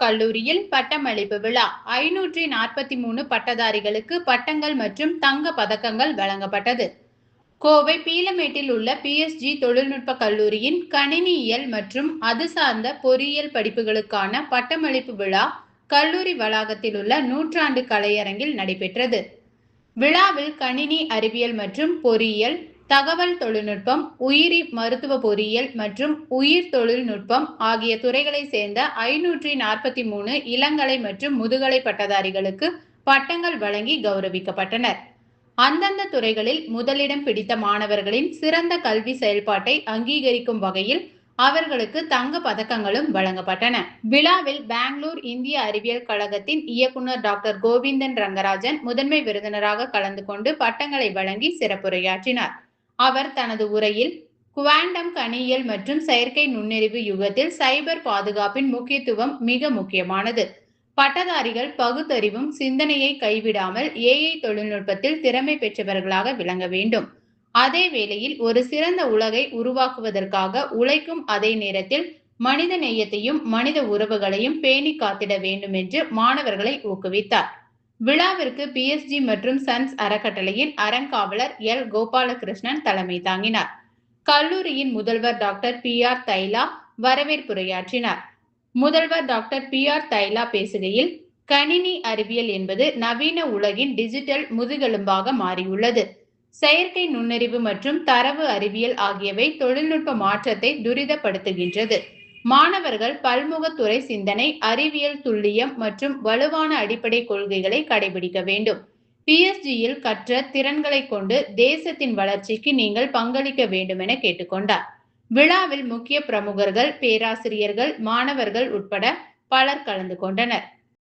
கல்லூரியில் பட்டமளிப்பு விழா 543 பட்டதாரிகளுக்கு பட்டங்கள் மற்றும் தங்க பதக்கங்கள் வழங்கப்பட்டது. கோவை பீளமேட்டில் உள்ள PSG தொழில்நுட்ப கல்லூரியின் கணினியியல் மற்றும் அது சார்ந்த பொறியியல் படிப்புகளுக்கான பட்டமளிப்பு விழா கல்லூரி வளாகத்தில் உள்ள நூற்றாண்டு கலையரங்கில் நடைபெற்றது. விழாவில் கணினி அறிவியல் மற்றும் பொறியியல், தகவல் தொழில்நுட்பம், உயிரி மருத்துவ பொறியியல் மற்றும் உயிர் தொழில்நுட்பம் ஆகிய துறைகளை சேர்ந்த 543 இளங்கலை மற்றும் முதுகலை பட்டதாரிகளுக்கு பட்டங்கள் வழங்கி கௌரவிக்கப்பட்டனர். அந்தந்த துறைகளில் முதலிடம் பிடித்த மாணவர்களின் சிறந்த கல்வி செயல்பாட்டை அங்கீகரிக்கும் வகையில் அவர்களுக்கு தங்க பதக்கங்களும் வழங்கப்பட்டன. விழாவில் பெங்களூர் இந்திய அறிவியல் கழகத்தின் இயக்குனர் டாக்டர் கோவிந்தன் ரங்கராஜன் முதன்மை விருந்தினராக கலந்து கொண்டு பட்டங்களை வழங்கி சிறப்புரையாற்றினார். அவர் தனது உரையில் குவாண்டம் கணியியல் மற்றும் செயற்கை நுண்ணறிவு யுகத்தில் சைபர் பாதுகாப்பின் முக்கியத்துவம் மிக முக்கியமானது. பட்டதாரிகள் பகுத்தறிவும் சிந்தனையை கைவிடாமல் AI தொழில்நுட்பத்தில் திறமை பெற்றவர்களாக விளங்க வேண்டும். அதே வேளையில் ஒரு சிறந்த உலகை உருவாக்குவதற்காக உழைக்கும் அதே நேரத்தில் மனித நேயத்தையும் மனித உறவுகளையும் பேணி காத்திட வேண்டும் என்று மாணவர்களை ஊக்குவித்தார். விழாவிற்கு PSG மற்றும் சன்ஸ் அறக்கட்டளையின் அறங்காவலர் எல். கோபாலகிருஷ்ணன் தலைமை தாங்கினார். கல்லூரியின் முதல்வர் டாக்டர் PR தைலா வரவேற்புரையாற்றினார். முதல்வர் டாக்டர் PR தைலா பேசுகையில், கணினி அறிவியல் என்பது நவீன உலகின் டிஜிட்டல் முதுகெலும்பாக மாறியுள்ளது. செயற்கை நுண்ணறிவு மற்றும் தரவு அறிவியல் ஆகியவை தொழில்நுட்ப மாற்றத்தை துரிதப்படுத்துகின்றது. மாணவர்கள் பல்முகத்துறை சிந்தனை, அறிவியல் துல்லியம் மற்றும் வலுவான அடிப்படை கொள்கைகளை கடைபிடிக்க வேண்டும். PSG-யில் கற்ற திறன்களை கொண்டு தேசத்தின் வளர்ச்சிக்கு நீங்கள் பங்களிக்க வேண்டும் என கேட்டுக்கொண்டார். விழாவில் முக்கிய பிரமுகர்கள், பேராசிரியர்கள், மாணவர்கள் உட்பட பலர் கலந்து கொண்டனர்.